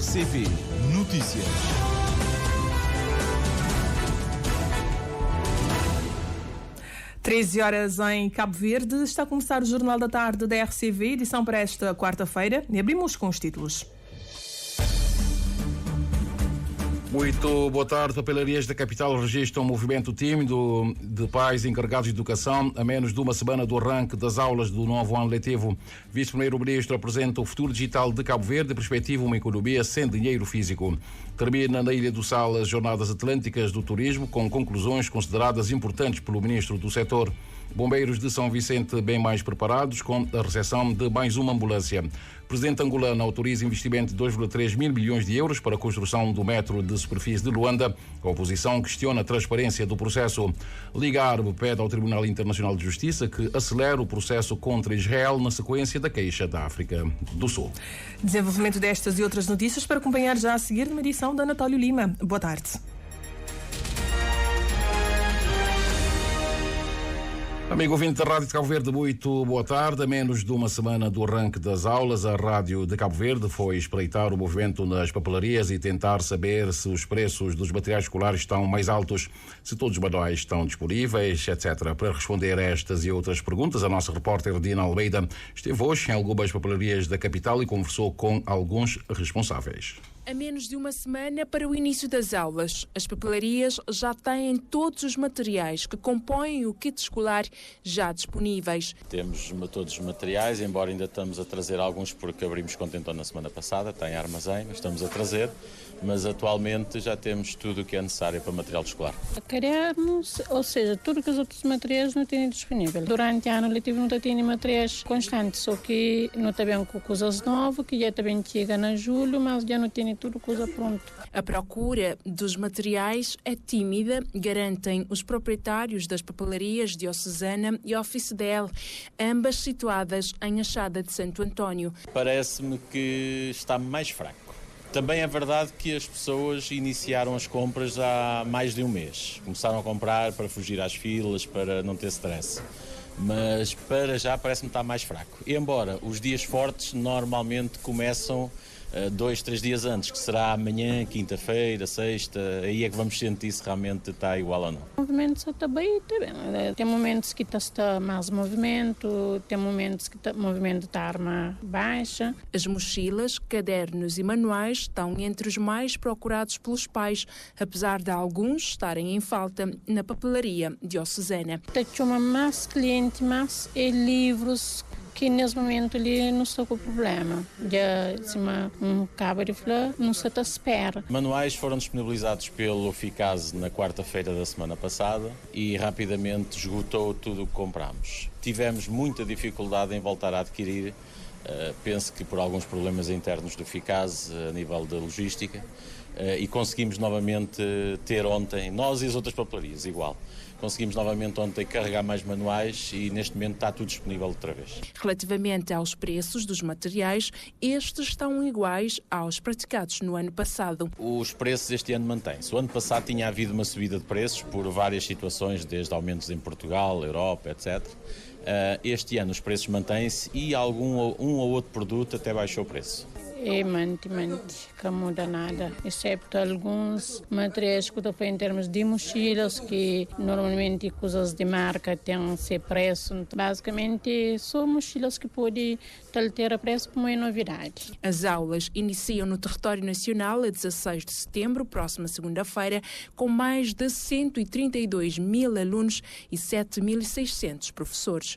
RCP Notícias. Treze horas em Cabo Verde. Está a começar o Jornal da Tarde da RCV, edição para esta quarta-feira. E abrimos com os títulos. Muito boa tarde. Papelarias da capital registram um movimento tímido de pais encarregados de educação a menos de uma semana do arranque das aulas do novo ano letivo. Vice-primeiro-ministro apresenta o futuro digital de Cabo Verde e perspectiva uma economia sem dinheiro físico. Termina na Ilha do Sal as Jornadas Atlânticas do Turismo, com conclusões consideradas importantes pelo ministro do setor. Bombeiros de São Vicente bem mais preparados com a recepção de mais uma ambulância. Presidente angolano autoriza investimento de 2,3 mil milhões de euros para a construção do metro de superfície de Luanda. A oposição questiona a transparência do processo. Liga Árabe pede ao Tribunal Internacional de Justiça que acelere o processo contra Israel na sequência da queixa da África do Sul. Desenvolvimento destas e outras notícias para acompanhar já a seguir numa edição da Anatólio Lima. Boa tarde. Amigo ouvinte da Rádio de Cabo Verde, muito boa tarde. A menos de uma semana do arranque das aulas, a Rádio de Cabo Verde foi espreitar o movimento nas papelarias e tentar saber se os preços dos materiais escolares estão mais altos, se todos os manuais estão disponíveis, etc. Para responder a estas e outras perguntas, a nossa repórter Dina Almeida esteve hoje em algumas papelarias da capital e conversou com alguns responsáveis. A menos de uma semana para o início das aulas, as papelarias já têm todos os materiais que compõem o kit escolar já disponíveis. Temos todos os materiais, embora ainda estamos a trazer alguns porque abrimos contentor na semana passada, está em armazém, mas estamos a trazer, mas atualmente já temos tudo o que é necessário para material escolar. Queremos, ou seja, tudo que os outros materiais não têm disponível. Durante o ano letivo não tem materiais constantes, só que não tem coisas novas, que já também chega na julho, mas já não tem tudo coisa pronta. A procura dos materiais é tímida, garantem os proprietários das papelarias Diocesana e Oficedel, ambas situadas em Achada de Santo António. Parece-me que está mais fraco. Também é verdade que as pessoas iniciaram as compras há mais de um mês. Começaram a comprar para fugir às filas, para não ter stress. Mas para já parece-me estar mais fraco. Embora os dias fortes normalmente começam 2, 3 dias antes, que será amanhã, quinta-feira, sexta, aí é que vamos sentir se realmente está igual ou não. O movimento está bem. Tem momentos que está mais movimento, tem momentos que o movimento está mais baixa. As mochilas, cadernos e manuais estão entre os mais procurados pelos pais, apesar de alguns estarem em falta na papelaria diocesana. Tem mais cliente, mais livros, que nesse momento ali não estou com problema. Já cima cabo de flor, não se te espera. Manuais foram disponibilizados pelo Ficase na quarta-feira da semana passada e rapidamente esgotou tudo o que comprámos. Tivemos muita dificuldade em voltar a adquirir, penso que por alguns problemas internos do Ficase a nível da logística, e conseguimos novamente ter ontem, nós e as outras papelarias igual, conseguimos novamente ontem carregar mais manuais e neste momento está tudo disponível outra vez. Relativamente aos preços dos materiais, estes estão iguais aos praticados no ano passado. Os preços este ano mantêm-se. O ano passado tinha havido uma subida de preços por várias situações, desde aumentos em Portugal, Europa, etc. Este ano os preços mantêm-se e um ou outro produto até baixou o preço. É mante, que muda nada, exceto alguns materiais que em termos de mochilas, que normalmente coisas de marca têm esse preço. Basicamente, são mochilas que podem ter preço como é novidade. As aulas iniciam no território nacional a 16 de setembro, próxima segunda-feira, com mais de 132 mil alunos e 7.600 professores.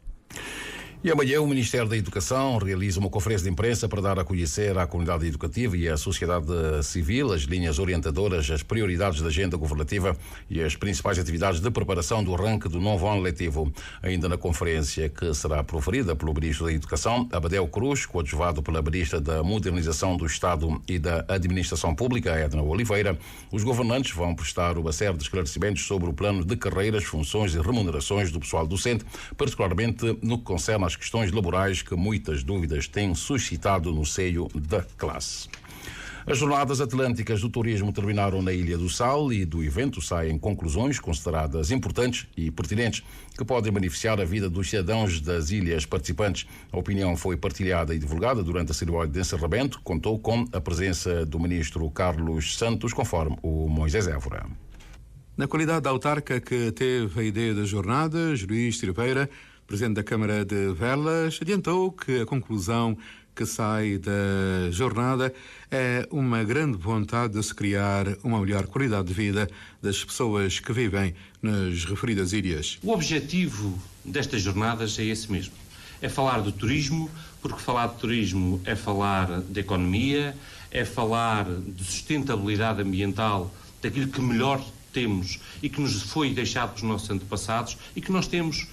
E amanhã o Ministério da Educação realiza uma conferência de imprensa para dar a conhecer à comunidade educativa e à sociedade civil as linhas orientadoras, as prioridades da agenda governativa e as principais atividades de preparação do arranque do novo ano letivo. Ainda na conferência, que será proferida pelo Ministro da Educação, Abadel Cruz, coadjuvado pela Ministra da Modernização do Estado e da Administração Pública, Edna Oliveira, os governantes vão prestar uma série de esclarecimentos sobre o plano de carreiras, funções e remunerações do pessoal docente, particularmente no que concerne às questões laborais que muitas dúvidas têm suscitado no seio da classe. As Jornadas Atlânticas do Turismo terminaram na Ilha do Sal e do evento saem conclusões consideradas importantes e pertinentes que podem beneficiar a vida dos cidadãos das ilhas participantes. A opinião foi partilhada e divulgada durante a cerimónia de encerramento, contou com a presença do ministro Carlos Santos, conforme o Moisés Évora. Na qualidade de autarca que teve a ideia das jornadas, Luís Silveira, presidente da Câmara de Velas, adiantou que a conclusão que sai da jornada é uma grande vontade de se criar uma melhor qualidade de vida das pessoas que vivem nas referidas ilhas. O objetivo destas jornadas é esse mesmo. É falar do turismo, porque falar de turismo é falar de economia, é falar de sustentabilidade ambiental, daquilo que melhor temos e que nos foi deixado pelos nossos antepassados e que nós temos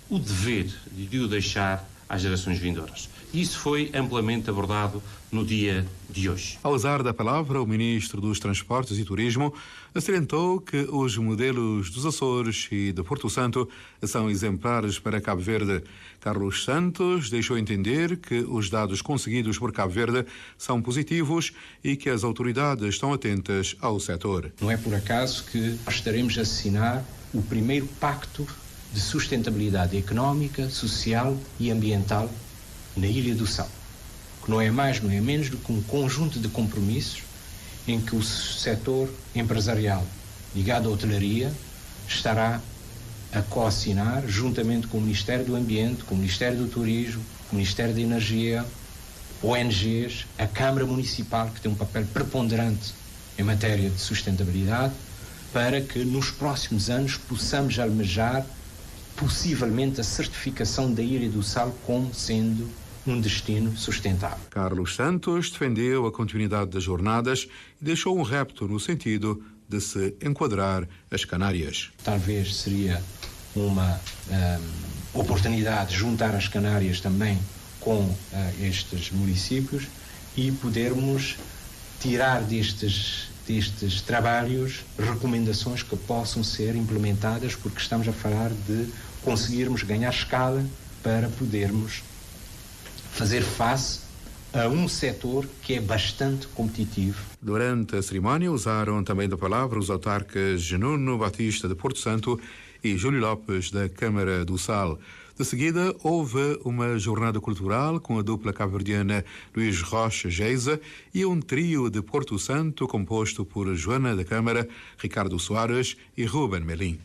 o dever de o deixar às gerações vindouras. Isso foi amplamente abordado no dia de hoje. Ao usar da palavra, o ministro dos Transportes e Turismo salientou que os modelos dos Açores e de Porto Santo são exemplares para Cabo Verde. Carlos Santos deixou entender que os dados conseguidos por Cabo Verde são positivos e que as autoridades estão atentas ao setor. Não é por acaso que nós estaremos a assinar o primeiro pacto de sustentabilidade económica, social e ambiental na Ilha do Sal, que não é mais, não é menos do que um conjunto de compromissos em que o setor empresarial ligado à hotelaria estará a coassinar juntamente com o Ministério do Ambiente, com o Ministério do Turismo, com o Ministério da Energia, ONGs, a Câmara Municipal, que tem um papel preponderante em matéria de sustentabilidade, para que nos próximos anos possamos almejar possivelmente a certificação da Ilha do Sal como sendo um destino sustentável. Carlos Santos defendeu a continuidade das jornadas e deixou um repto no sentido de se enquadrar as Canárias. Talvez seria uma oportunidade de juntar as Canárias também com estes municípios e podermos tirar destes trabalhos recomendações que possam ser implementadas, porque estamos a falar de conseguirmos ganhar escala para podermos fazer face a um setor que é bastante competitivo. Durante a cerimónia usaram também da palavra os autarcas Nuno Batista de Porto Santo e Júlio Lopes da Câmara do Sal. De seguida, houve uma jornada cultural com a dupla cabo-verdiana Luís Rocha Geisa e um trio de Porto Santo composto por Joana da Câmara, Ricardo Soares e Ruben Melim.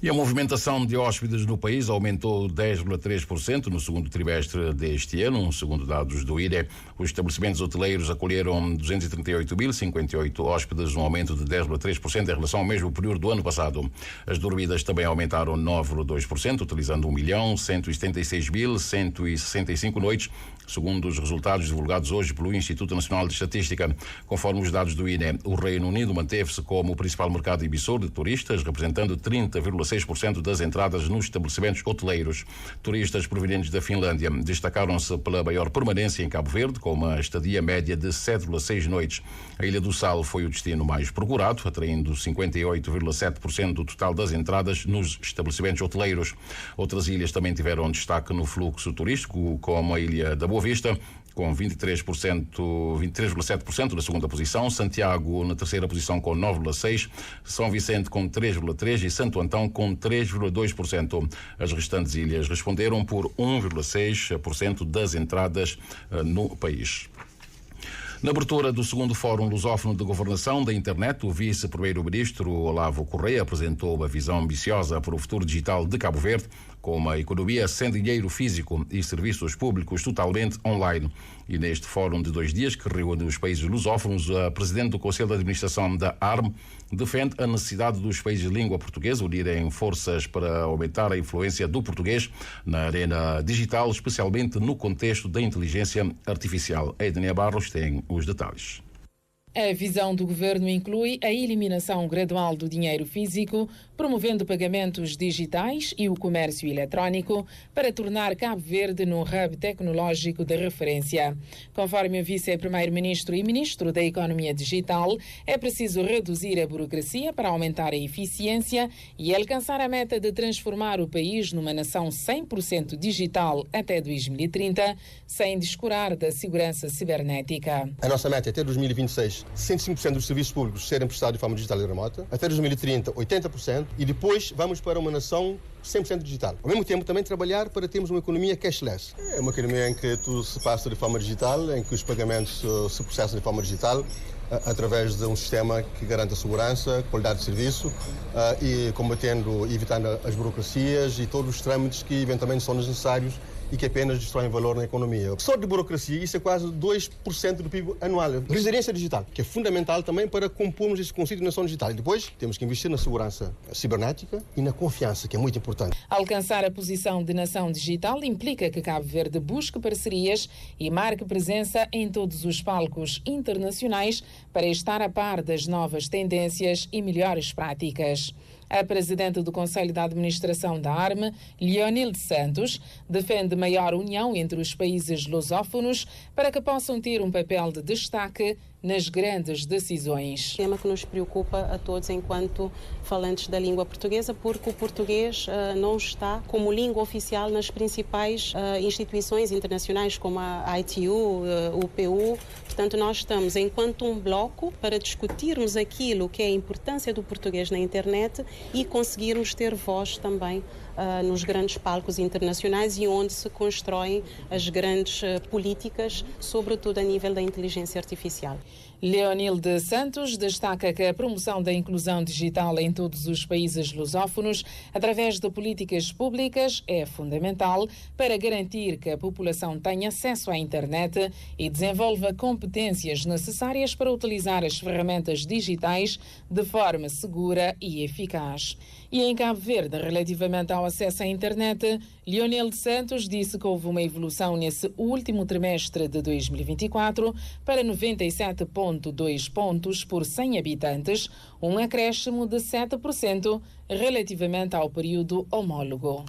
E a movimentação de hóspedes no país aumentou 10,3% no segundo trimestre deste ano, segundo dados do IDE. Os estabelecimentos hoteleiros acolheram 238.058 hóspedes, um aumento de 10,3% em relação ao mesmo período do ano passado. As dormidas também aumentaram 9,2%, utilizando 1.176.165 noites, segundo os resultados divulgados hoje pelo Instituto Nacional de Estatística. Conforme os dados do INE, o Reino Unido manteve-se como o principal mercado emissor de turistas, representando 30,6% das entradas nos estabelecimentos hoteleiros. Turistas provenientes da Finlândia destacaram-se pela maior permanência em Cabo Verde, com uma estadia média de 7,6 noites. A Ilha do Sal foi o destino mais procurado, atraindo 58,7% do total das entradas nos estabelecimentos hoteleiros. Outras ilhas também tiveram destaque no fluxo turístico, como a Ilha da Boa Vista, com 23,7% na segunda posição, Santiago na terceira posição com 9,6%, São Vicente com 3,3% e Santo Antão com 3,2%. As restantes ilhas responderam por 1,6% das entradas no país. Na abertura do segundo Fórum Lusófono de Governação da Internet, o vice-primeiro-ministro Olavo Correia apresentou uma visão ambiciosa para o futuro digital de Cabo Verde, com uma economia sem dinheiro físico e serviços públicos totalmente online. E neste fórum de 2 dias, que reúne os países lusófonos, a presidente do Conselho de Administração da ARM defende a necessidade dos países de língua portuguesa unirem forças para aumentar a influência do português na arena digital, especialmente no contexto da inteligência artificial. A Ednei Barros tem os detalhes. A visão do governo inclui a eliminação gradual do dinheiro físico, promovendo pagamentos digitais e o comércio eletrónico para tornar Cabo Verde num hub tecnológico de referência. Conforme o vice-primeiro-ministro e ministro da Economia Digital, é preciso reduzir a burocracia para aumentar a eficiência e alcançar a meta de transformar o país numa nação 100% digital até 2030, sem descurar da segurança cibernética. A nossa meta é até 2026, 105% dos serviços públicos serem prestados de forma digital e remota. Até 2030, 80%. E depois vamos para uma nação 100% digital. Ao mesmo tempo, também trabalhar para termos uma economia cashless. É uma economia em que tudo se passa de forma digital, em que os pagamentos se processam de forma digital, através de um sistema que garanta segurança, qualidade de serviço e combatendo, evitando as burocracias e todos os trâmites que eventualmente são necessários e que apenas destroem valor na economia. Só de burocracia, isso é quase 2% do PIB anual. Resiliência digital, que é fundamental também para compormos esse conceito de nação digital. E depois temos que investir na segurança cibernética e na confiança, que é muito importante. Alcançar a posição de nação digital implica que Cabo Verde busque parcerias e marque presença em todos os palcos internacionais para estar a par das novas tendências e melhores práticas. A presidente do Conselho de Administração da ARME, Leonilde Santos, defende maior união entre os países lusófonos para que possam ter um papel de destaque nas grandes decisões. Tema que nos preocupa a todos enquanto falantes da língua portuguesa, porque o português não está como língua oficial nas principais instituições internacionais como a ITU, o PU. Portanto, nós estamos enquanto um bloco para discutirmos aquilo que é a importância do português na internet e conseguirmos ter voz também nos grandes palcos internacionais e onde se constroem as grandes políticas, sobretudo a nível da inteligência artificial. Leonilde Santos destaca que a promoção da inclusão digital em todos os países lusófonos, através de políticas públicas, é fundamental para garantir que a população tenha acesso à internet e desenvolva competências necessárias para utilizar as ferramentas digitais de forma segura e eficaz. E em Cabo Verde, relativamente ao acesso à internet, Leonilde Santos disse que houve uma evolução nesse último trimestre de 2024 para 97,2 pontos por 100 habitantes, um acréscimo de 7% relativamente ao período homólogo.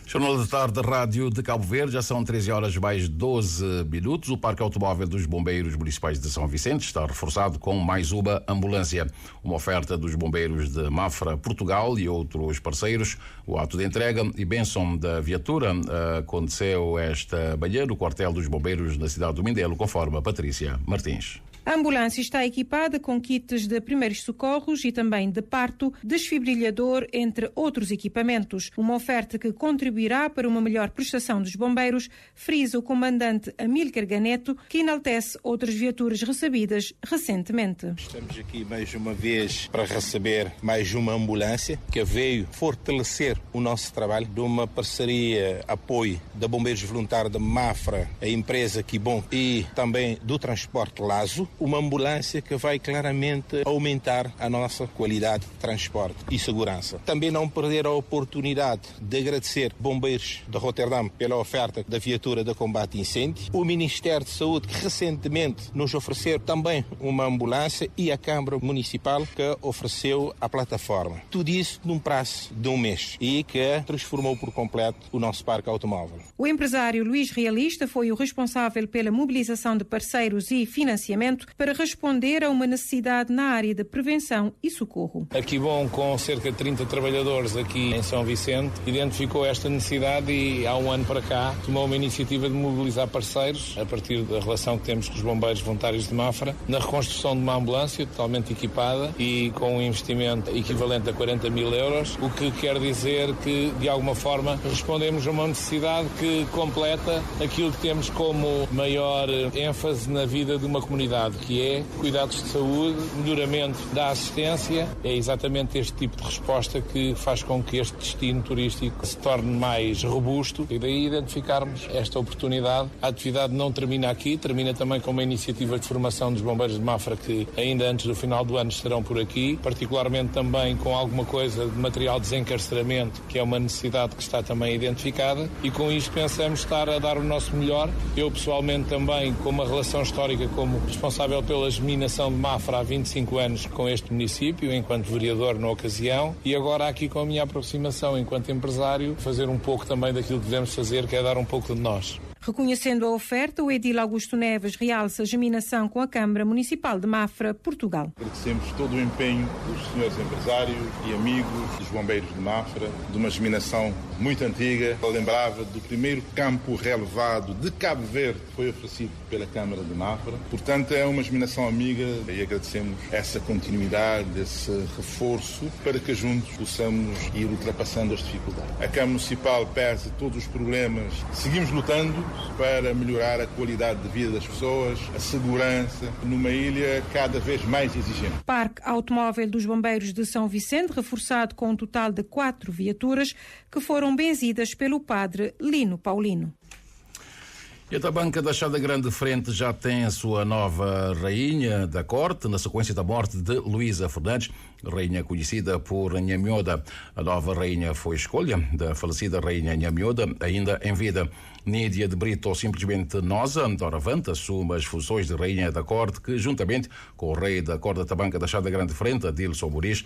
Jornal da Tarde da Rádio de Cabo Verde, já são 13 horas mais 12 minutos. O Parque Automóvel dos Bombeiros Municipais de São Vicente está reforçado com mais uma ambulância. Uma oferta dos bombeiros de Mafra, Portugal e outros parceiros. O ato de entrega e bênção da viatura aconteceu esta manhã no quartel dos bombeiros na cidade do Mindelo, conforme a Patrícia Martins. A ambulância está equipada com kits de primeiros socorros e também de parto, desfibrilhador, entre outros equipamentos. Uma oferta que contribuirá para uma melhor prestação dos bombeiros, frisa o comandante Amílcar Ganeto, que enaltece outras viaturas recebidas recentemente. Estamos aqui mais uma vez para receber mais uma ambulância que veio fortalecer o nosso trabalho de uma parceria, apoio da Bombeiros Voluntários de Mafra, a empresa Kibon e também do Transporte Lazo. Uma ambulância que vai claramente aumentar a nossa qualidade de transporte e segurança. Também não perder a oportunidade de agradecer bombeiros de Roterdão pela oferta da viatura de combate a incêndio, o Ministério de Saúde que recentemente nos ofereceu também uma ambulância e a Câmara Municipal que ofereceu a plataforma. Tudo isso num prazo de um mês e que transformou por completo o nosso parque automóvel. O empresário Luís Realista foi o responsável pela mobilização de parceiros e financiamento para responder a uma necessidade na área de prevenção e socorro. A Kibon, com cerca de 30 trabalhadores aqui em São Vicente, identificou esta necessidade e há um ano para cá tomou uma iniciativa de mobilizar parceiros, a partir da relação que temos com os bombeiros voluntários de Mafra, na reconstrução de uma ambulância totalmente equipada e com um investimento equivalente a 40 mil euros, o que quer dizer que, de alguma forma, respondemos a uma necessidade que completa aquilo que temos como maior ênfase na vida de uma comunidade, que é cuidados de saúde, melhoramento da assistência. É exatamente este tipo de resposta que faz com que este destino turístico se torne mais robusto e daí identificarmos esta oportunidade. A atividade não termina aqui, termina também com uma iniciativa de formação dos bombeiros de Mafra que ainda antes do final do ano estarão por aqui, particularmente também com alguma coisa de material de desencarceramento, que é uma necessidade que está também identificada e com isto pensamos estar a dar o nosso melhor. Eu pessoalmente também, com uma relação histórica como responsável responsável pela germinação de Mafra há 25 anos com este município, enquanto vereador na ocasião, e agora aqui com a minha aproximação enquanto empresário, fazer um pouco também daquilo que devemos fazer, que é dar um pouco de nós. Reconhecendo a oferta, o edil Augusto Neves realça a germinação com a Câmara Municipal de Mafra, Portugal. Agradecemos todo o empenho dos senhores empresários e amigos dos bombeiros de Mafra, de uma germinação muito antiga. Eu lembrava do primeiro campo relevado de Cabo Verde que foi oferecido pela Câmara de Mafra. Portanto, é uma germinação amiga e agradecemos essa continuidade, esse reforço, para que juntos possamos ir ultrapassando as dificuldades. A Câmara Municipal pese todos os problemas. Seguimos lutando para melhorar a qualidade de vida das pessoas, a segurança, numa ilha cada vez mais exigente. Parque Automóvel dos Bombeiros de São Vicente, reforçado com um total de 4 viaturas, que foram benzidas pelo padre Lino Paulino. E a Tabanca da Chada Grande Frente já tem a sua nova rainha da corte, na sequência da morte de Luísa Fernandes, rainha conhecida por Nhamioda. A nova rainha foi escolha da falecida rainha Nhamioda, ainda em vida. Nídia de Brito, ou simplesmente Nosa, doravante, assume as funções de rainha da corte, que juntamente com o rei da corte da Tabanca da Chada Grande Frente, Adilson Moris,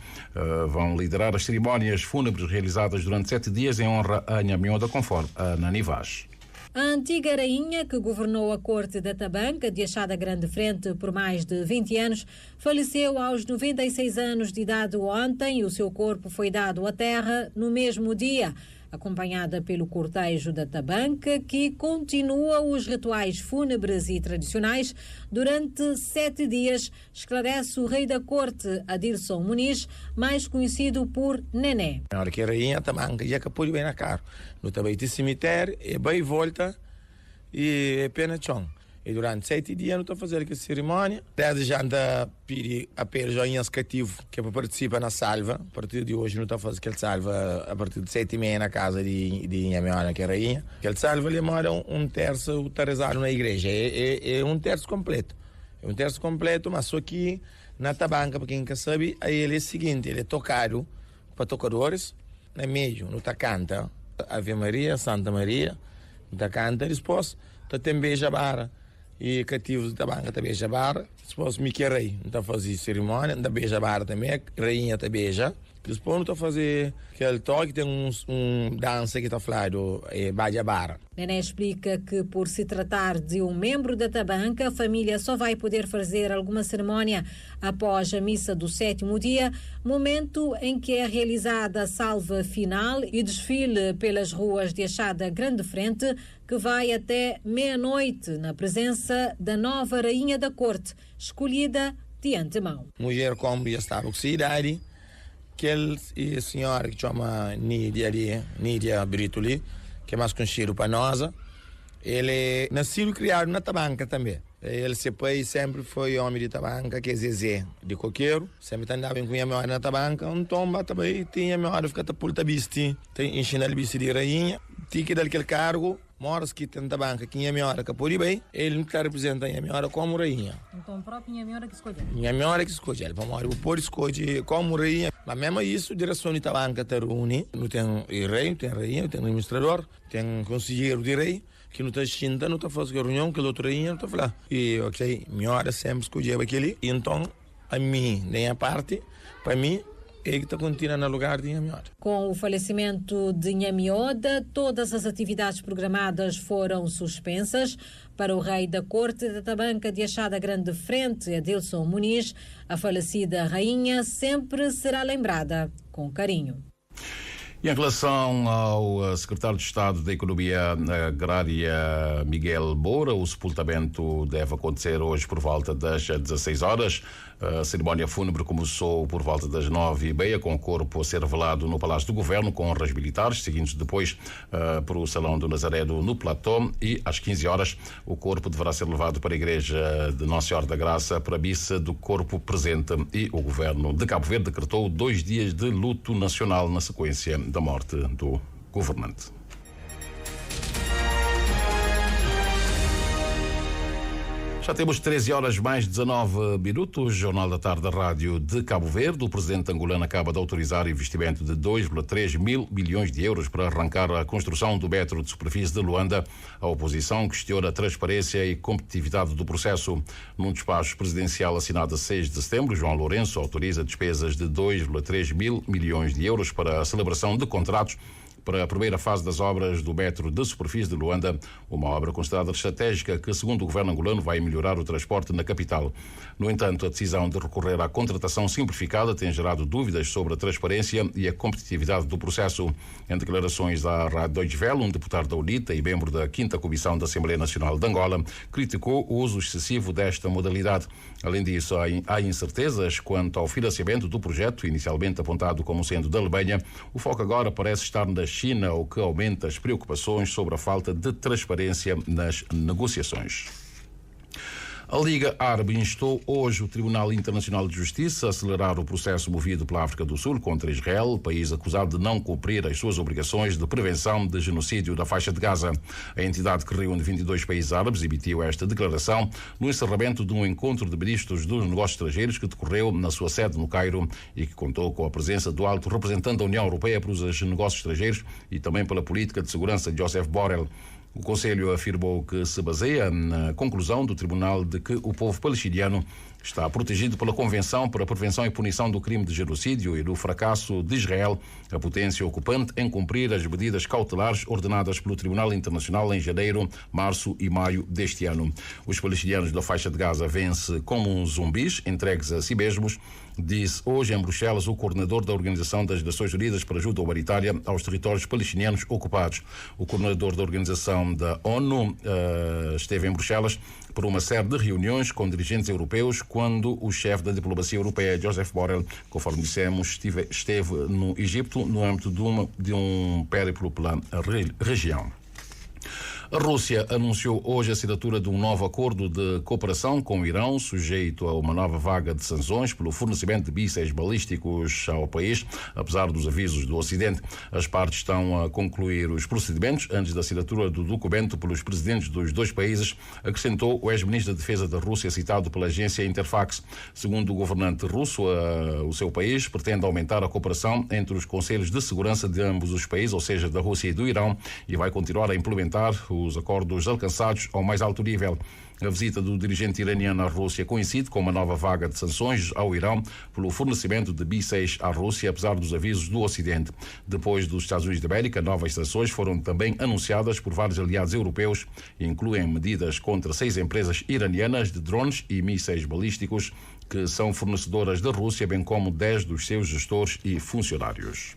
vão liderar as cerimónias fúnebres realizadas durante 7 dias em honra a Nhamioda, conforme a Nani Vaz. A antiga rainha, que governou a corte da Tabanca de Chada Grande Frente por mais de 20 anos, faleceu aos 96 anos de idade ontem e o seu corpo foi dado à terra no mesmo dia, acompanhada pelo cortejo da Tabanca, que continua os rituais fúnebres e tradicionais durante 7 dias, esclarece o rei da corte, Adilson Muniz, mais conhecido por Nené. Na hora que a rainha Tabanca já capou bem na cara, no também de cemitério, é bem volta e é pena chão. E durante 7 dias não estou a fazer aquela cerimónia. Desde já anda a pedir joinhas cativo que é para participar na salva. A partir de hoje não estou a fazer aquela salva a partir de 7h30 na casa de Nhamioda, que é a rainha. Aquela salva ele mora um terço rezado na igreja. É um terço completo. É um terço completo, mas só que na Tabanca, para quem quer saber, aí ele é o seguinte, ele é tocado para tocadores, no meio, não está canta Ave Maria, Santa Maria, não está canta, depois está tem beija-bara. E cativos da banca também beija-barra. Depois me que rei, não está a fazer cerimónia, não está beija-barra também, a rainha está beija. Depois não está a fazer aquele toque, tem dança que está falando, é beija-barra. Nené explica que, por se tratar de um membro da Tabanca, a família só vai poder fazer alguma cerimónia após a missa do 7º dia, momento em que é realizada a salva final e desfile pelas ruas de Chada Grande Frente, que vai até meia-noite, na presença da nova rainha da corte, escolhida de antemão. Mulher como já estava com cidade, aquela senhora que chama Nídia Britoli, que é mais conhecido para nós, ele nasceu e criado na Tabanca também. Ele sempre foi homem de Tabanca, que é Zezé de Coqueiro, sempre andava com a memória na Tabanca, tomba também tinha a memória de ficar pulta bisti, ensina a bisti de rainha, tinha daquele cargo, moras que tem Tabanca, que a memória que pode bem, ele não representa a memória como rainha. Então, a própria memória que escolhe? A memória que escolhe, ele pode escolher como rainha, mas mesmo isso, a direção de Tabanca está reúne, não tem rei, não tem rainha, não tem administrador, tem conselheiro de rei, que não está xinta, não está fazendo reunião, que a outra rainha não está falando. E, ok, minha hora sempre escolheu aquele, e então, a mim, nem a parte, para mim, é que está continuando no lugar de Nhamioda. Com o falecimento de Nhamioda, todas as atividades programadas foram suspensas. Para o rei da corte da Tabanca de Chada Grande Frente, Adilson Muniz, a falecida rainha sempre será lembrada com carinho. E em relação ao secretário de Estado da Economia Agrária, Miguel Moura, o sepultamento deve acontecer hoje por volta das 16 horas. A cerimónia fúnebre começou por volta das 9h30, com o corpo a ser velado no Palácio do Governo, com honras militares, seguindo depois para o Salão do Nazareno no Platô, e às 15 horas o corpo deverá ser levado para a Igreja de Nossa Senhora da Graça para a missa do corpo presente. E o Governo de Cabo Verde decretou 2 dias de luto nacional na sequência da morte do governante. Já temos 13 horas mais 19 minutos. Jornal da Tarde da Rádio de Cabo Verde. O presidente angolano acaba de autorizar investimento de 2,3 mil milhões de euros para arrancar a construção do metro de superfície de Luanda. A oposição questiona a transparência e competitividade do processo. Num despacho presidencial assinado a 6 de setembro, João Lourenço autoriza despesas de 2,3 mil milhões de euros para a celebração de contratos para a primeira fase das obras do metro de superfície de Luanda, uma obra considerada estratégica que, segundo o governo angolano, vai melhorar o transporte na capital. No entanto, a decisão de recorrer à contratação simplificada tem gerado dúvidas sobre a transparência e a competitividade do processo. Em declarações à Rádio Deutsche Welle, um deputado da UNITA e membro da 5ª Comissão da Assembleia Nacional de Angola criticou o uso excessivo desta modalidade. Além disso, há incertezas quanto ao financiamento do projeto, inicialmente apontado como sendo da Alemanha. O foco agora parece estar na China, o que aumenta as preocupações sobre a falta de transparência nas negociações. A Liga Árabe instou hoje o Tribunal Internacional de Justiça a acelerar o processo movido pela África do Sul contra Israel, país acusado de não cumprir as suas obrigações de prevenção de genocídio da faixa de Gaza. A entidade, que reúne 22 países árabes, emitiu esta declaração no encerramento de um encontro de ministros dos negócios estrangeiros que decorreu na sua sede no Cairo e que contou com a presença do alto representante da União Europeia para os negócios estrangeiros e também pela política de segurança, Joseph Borrell. O Conselho afirmou que se baseia na conclusão do Tribunal de que o povo palestiniano está protegido pela Convenção para a Prevenção e Punição do Crime de Genocídio e do fracasso de Israel, a potência ocupante, em cumprir as medidas cautelares ordenadas pelo Tribunal Internacional em janeiro, março e maio deste ano. Os palestinianos da faixa de Gaza vêm-se como zumbis, entregues a si mesmos, disse hoje em Bruxelas o coordenador da Organização das Nações Unidas para Ajuda Humanitária aos territórios palestinianos ocupados. O coordenador da Organização da ONU esteve em Bruxelas por uma série de reuniões com dirigentes europeus quando o chefe da diplomacia europeia, Joseph Borrell, conforme dissemos, esteve no Egito no âmbito de um périplo pela região. A Rússia anunciou hoje a assinatura de um novo acordo de cooperação com o Irão, sujeito a uma nova vaga de sanções pelo fornecimento de mísseis balísticos ao país, apesar dos avisos do Ocidente. As partes estão a concluir os procedimentos antes da assinatura do documento pelos presidentes dos dois países, acrescentou o ex-ministro da Defesa da Rússia, citado pela agência Interfax. Segundo o governante russo, o seu país pretende aumentar a cooperação entre os conselhos de segurança de ambos os países, ou seja, da Rússia e do Irão, e vai continuar a implementar os acordos alcançados ao mais alto nível. A visita do dirigente iraniano à Rússia coincide com uma nova vaga de sanções ao Irão pelo fornecimento de mísseis à Rússia, apesar dos avisos do Ocidente. Depois dos Estados Unidos da América, novas sanções foram também anunciadas por vários aliados europeus e incluem medidas contra 6 empresas iranianas de drones e mísseis balísticos que são fornecedoras da Rússia, bem como 10 dos seus gestores e funcionários.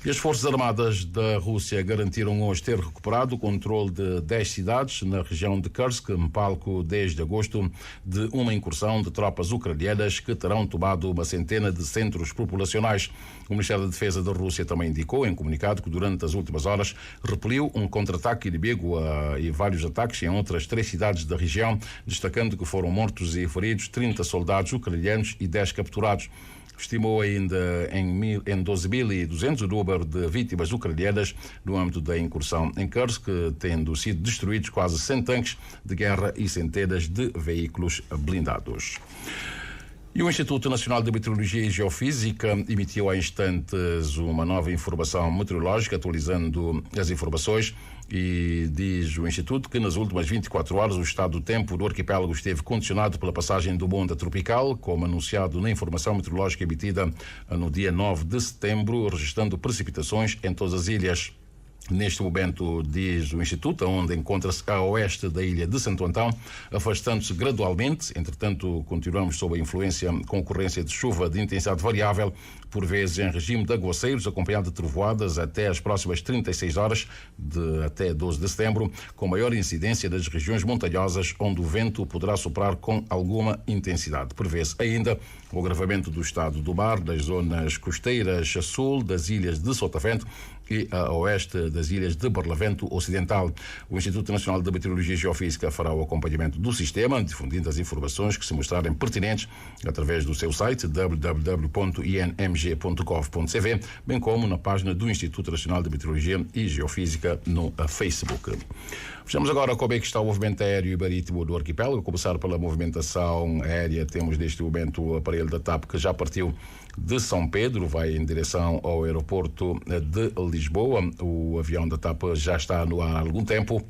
E as Forças Armadas da Rússia garantiram hoje ter recuperado o controle de 10 cidades na região de Kursk, palco desde agosto de uma incursão de tropas ucranianas que terão tomado uma centena de centros populacionais. O Ministério da Defesa da Rússia também indicou em comunicado que durante as últimas horas repeliu um contra-ataque inimigo e vários ataques em outras 3 cidades da região, destacando que foram mortos e feridos 30 soldados ucranianos e 10 capturados. Estimou ainda em 12.200 o número de vítimas ucranianas no âmbito da incursão em Kursk, tendo sido destruídos quase 100 tanques de guerra e centenas de veículos blindados. E o Instituto Nacional de Meteorologia e Geofísica emitiu há instantes uma nova informação meteorológica, atualizando as informações, e diz o Instituto que nas últimas 24 horas o estado do tempo do arquipélago esteve condicionado pela passagem do onda tropical, como anunciado na informação meteorológica emitida no dia 9 de setembro, registrando precipitações em todas as ilhas. Neste momento, diz o Instituto, a onda encontra-se a oeste da ilha de Santo Antão, afastando-se gradualmente. Entretanto, continuamos sob a influência com ocorrência de chuva de intensidade variável, por vezes em regime de aguaceiros, acompanhado de trovoadas até as próximas 36 horas, até 12 de setembro, com maior incidência das regiões montanhosas, onde o vento poderá soprar com alguma intensidade. Prevê-se ainda o agravamento do estado do mar, das zonas costeiras a sul das ilhas de Sotavento e a oeste das ilhas de Barlavento Ocidental. O Instituto Nacional de Meteorologia e Geofísica fará o acompanhamento do sistema, difundindo as informações que se mostrarem pertinentes através do seu site www.inmg.gov.cv, bem como na página do Instituto Nacional de Meteorologia e Geofísica no Facebook. Fechamos agora como é que está o movimento aéreo e marítimo do arquipélago. A começar pela movimentação aérea, temos neste momento o aparelho da TAP que já partiu de São Pedro, vai em direção ao aeroporto de Lisboa. O avião da TAP já está no ar há algum tempo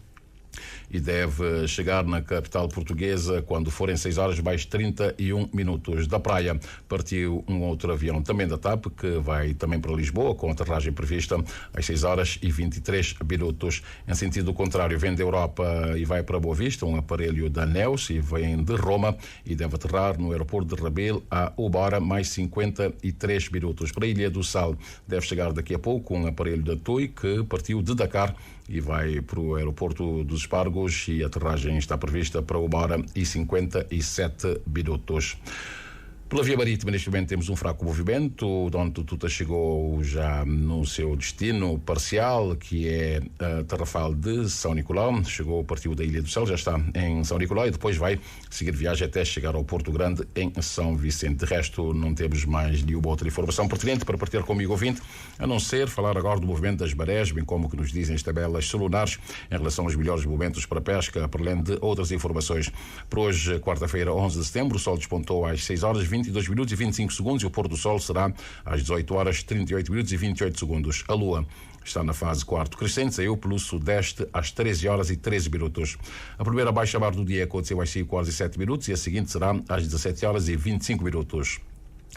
e deve chegar na capital portuguesa quando forem 6 horas mais 31 minutos. Da praia partiu um outro avião também da TAP que vai também para Lisboa, com aterragem prevista às 6 horas e 23 minutos. Em sentido contrário, vem da Europa e vai para Boa Vista um aparelho da Neos e vem de Roma e deve aterrar no aeroporto de Rabil a 1 hora mais 53 minutos. Para a Ilha do Sal deve chegar daqui a pouco um aparelho da TUI que partiu de Dakar e vai para o aeroporto dos Espargos e a aterragem está prevista para 1 hora e 57 minutos. Pela via marítima, neste momento, temos um fraco movimento. O Dom Tututa chegou já no seu destino parcial, que é a Tarrafal de São Nicolau. Partiu da Ilha do Céu, já está em São Nicolau e depois vai seguir viagem até chegar ao Porto Grande, em São Vicente. De resto, não temos mais nenhuma outra informação pertinente para partilhar comigo, ouvinte, a não ser falar agora do movimento das marés, bem como o que nos dizem as tabelas solunares em relação aos melhores momentos para pesca, para além de outras informações. Por hoje, quarta-feira, 11 de setembro, o sol despontou às 6 horas 22 minutos e 25 segundos e o pôr do sol será às 18 horas 38 minutos e 28 segundos. A lua está na fase quarto crescente, saiu pelo sudeste às 13 horas e 13 minutos. A primeira baixa-mar do dia aconteceu às 5 horas e 7 minutos e a seguinte será às 17 horas e 25 minutos.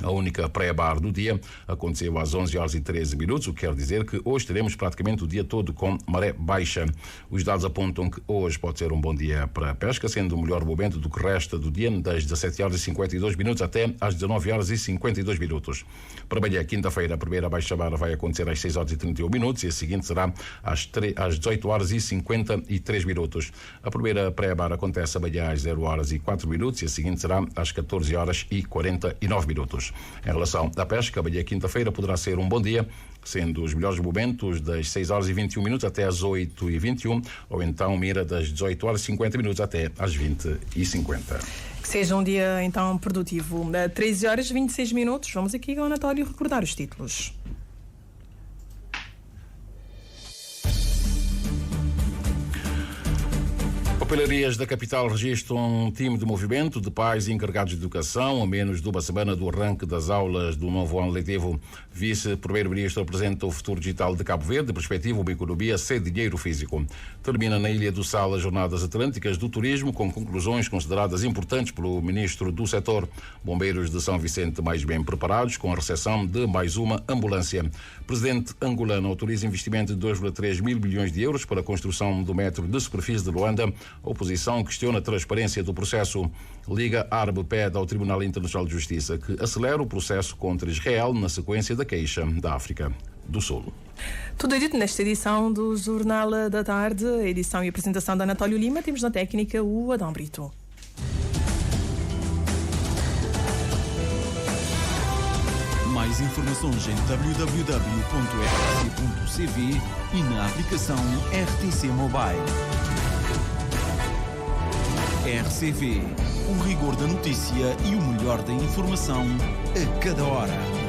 A única pré-bar do dia aconteceu às 11 horas e 13 minutos, o que quer dizer que hoje teremos praticamente o dia todo com maré baixa. Os dados apontam que hoje pode ser um bom dia para a pesca, sendo o melhor momento do que resta do dia, das 17 horas e 52 minutos até às 19 horas e 52 minutos. Para amanhã, quinta-feira, a primeira baixa-mar vai acontecer às 6 horas e 31 minutos e a seguinte será às 18 horas e 53 minutos. A primeira pré-bar acontece amanhã às 0 horas e 4 minutos e a seguinte será às 14 horas e 49 minutos. Em relação à pesca, amanhã quinta-feira poderá ser um bom dia, sendo os melhores momentos das 6 horas e 21 minutos até às 8 e 21, ou então mira das 18 horas e 50 minutos até às 20 e 50. Que seja um dia então produtivo. 13 horas e 26 minutos, vamos aqui ao Anatório recordar os títulos. Papelarias da capital registram um time de movimento de pais e encarregados de educação a menos de uma semana do arranque das aulas do novo ano letivo. Vice-primeiro-ministro apresenta o futuro digital de Cabo Verde, perspectiva uma economia sem dinheiro físico. Termina na Ilha do Sal as Jornadas Atlânticas do Turismo, com conclusões consideradas importantes pelo ministro do setor. Bombeiros de São Vicente mais bem preparados, com a recepção de mais uma ambulância. Presidente angolano autoriza investimento de 2,3 mil milhões de euros para a construção do metro de superfície de Luanda. A oposição questiona a transparência do processo. Liga Árabe pede ao Tribunal Internacional de Justiça que acelere o processo contra Israel na sequência da queixa da África do Sul. Tudo dito nesta edição do Jornal da Tarde, a edição e apresentação de Anatório Lima. Temos na técnica o Adão Brito. Mais informações em www.rtc.cv e na aplicação RTC Mobile. RCV, o rigor da notícia e o melhor da informação a cada hora.